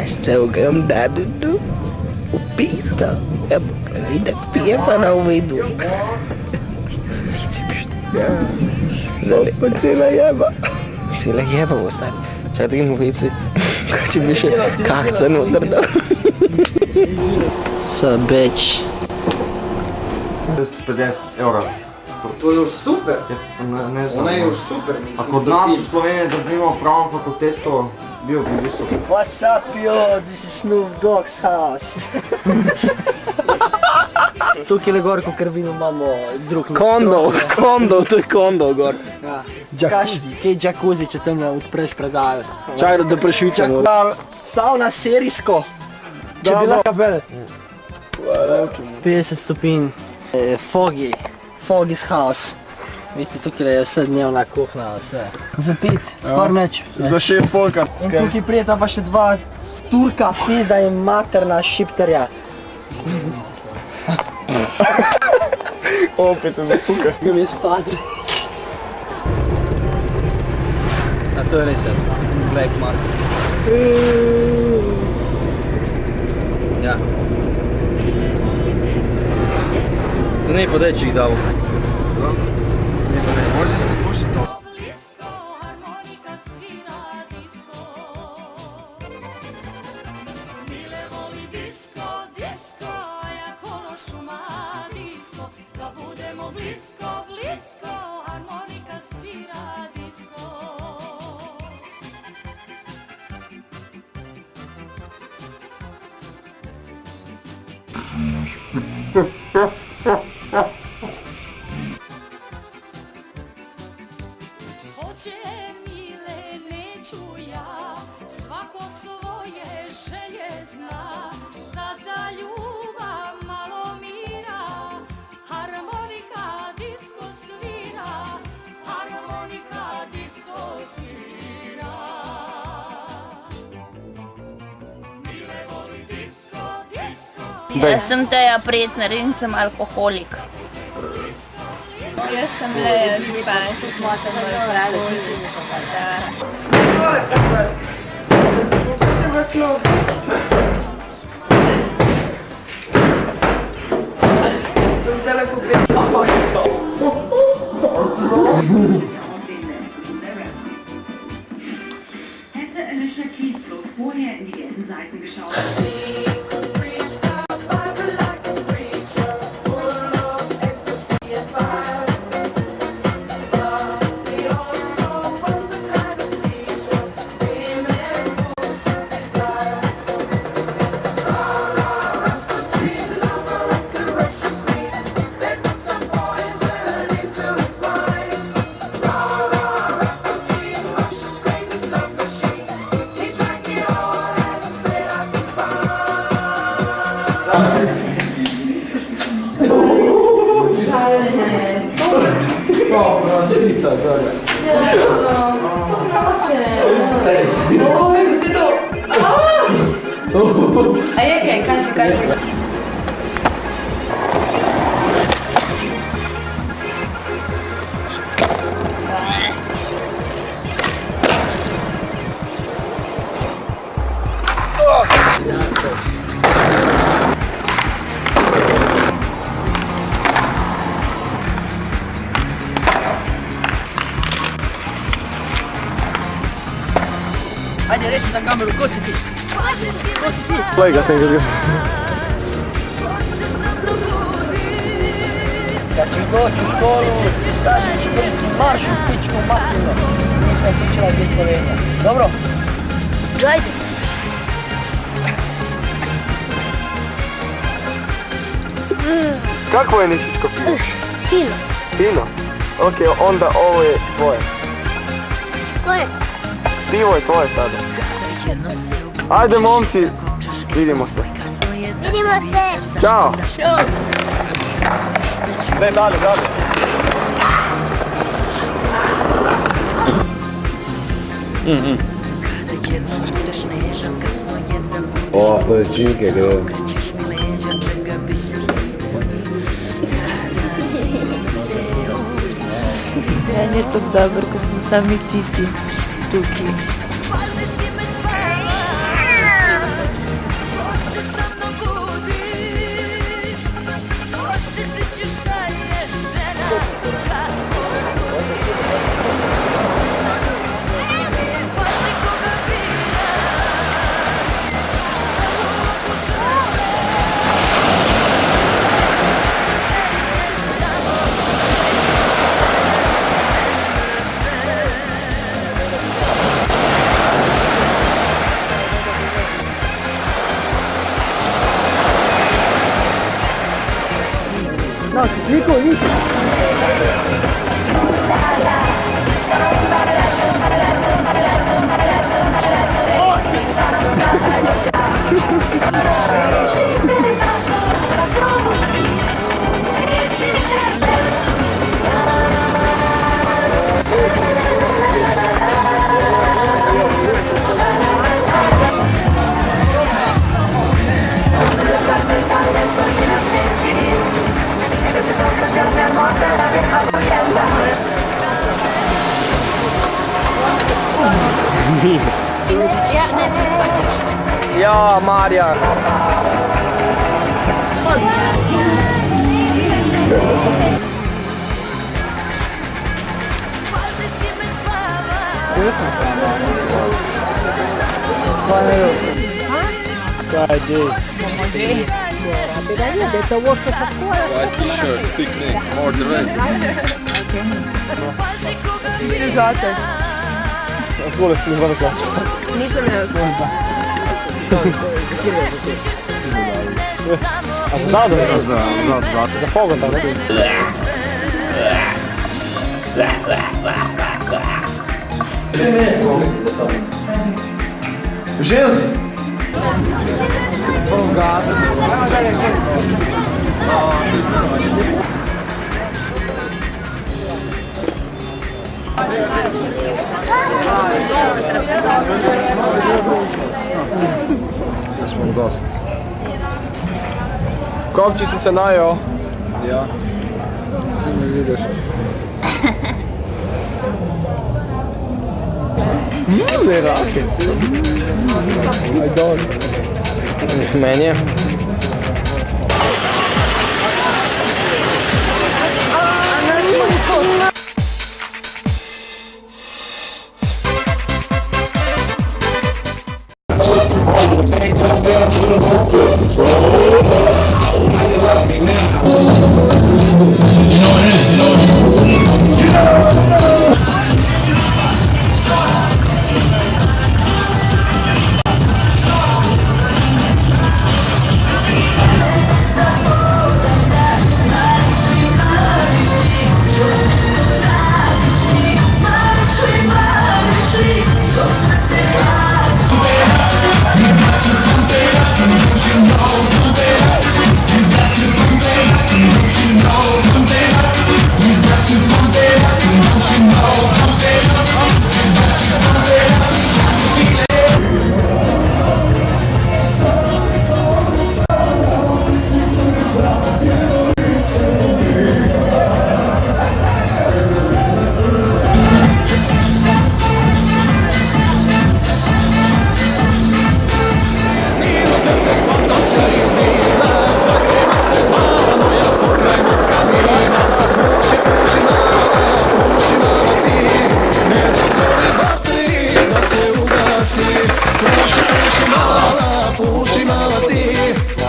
ceo grem dadudu. Upista. Idak pije pa na uvidu. Pa cijela jeba. Cijela jeba bo stari. Čakaj da gremo vidjeti kad će više kakca nutar da. So bitch. 50 eura. To je još super. Ne znam. Ona je još super, mislim. A kod nas u Sloveniji da bi imao pravnu fakultetu, bio bi visok. What's up, yo? This is Snoop Dogg's house. Tukaj gor ko krvino imamo drug kondo, to je kondo gor. Ja. Jacuzzi. Kaj jacuzzi, če tam odpreš predal. Čakaj da prešvicamo. Sauna serijsko. Če bi lahko bel. 50 stopinj. Foggy's house. Vidite, tukaj je vsednevna kuhna, vse. Za pit, skor neč. Za 6 polka. In tukaj prijeta pa še dva Turka, pizda in materna šipterja. Opet se zapuka. Ga mi je spati. A to je res black market. Ja. Ne pa daj, če jih davo. Može se pušiti to. Hoće mile, neću ja, svako svoje želje zna, sad za ljubav malo mira, harmonika disko svira, harmonika disko svira. Mile voli disko, disko. Jaz sem Teja Pretner in sem alkoholik. Jaz sem le tudi motem v alkoholiku. Hätte Alicia Keys bloß vorher in die gelben Seiten geschaut. Dobro, slica, gore. A je kaj, kaži. Ajde, reći za kameru, ko si ti? Play ga, tenga ga. Kad ćeš doći u školu, sad ćeš biti marš u pičku materinu. Nismo slučila gdje Slovenija. Dobro? Ajde. Kako je Nišićko pivo? Fino. Fino? Ok, onda ovo je tvoje. Koje? Pivo je tvoje sada. Ajde momci, vidimo se. Vidimo se. Ćao. Ne, dalje. O, palačinke gre. Meni je tako dobro, ko smo sami titi tukaj. Ja, Marija. Pazi s kime spavaš. Pazi koga vidiš. Nisam ja Reći ćeš se mene samo. Da, za pogon tako. Žilc! Kako ti si se najeo? Ja. Svi me vidiš. Ne raken, I don't. Meni je.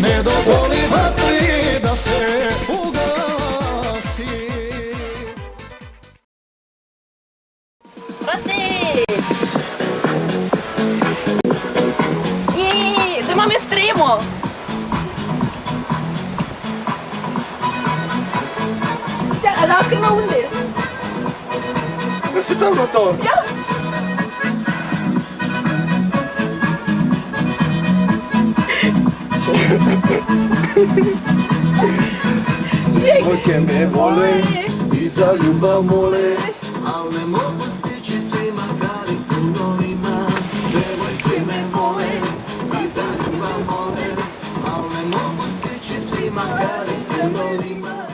Ne dozvoli vatri da se ugasi. Брати! Ні, ти мамі стріму! А нахрен на унди? Da si tam na to? Ja! Djevojke me vole I za ljubav mole, Al ne mogu stići svi makari punovima. Djevojke me vole I za ljubav mole, al ne mogu stići svi makari punovima.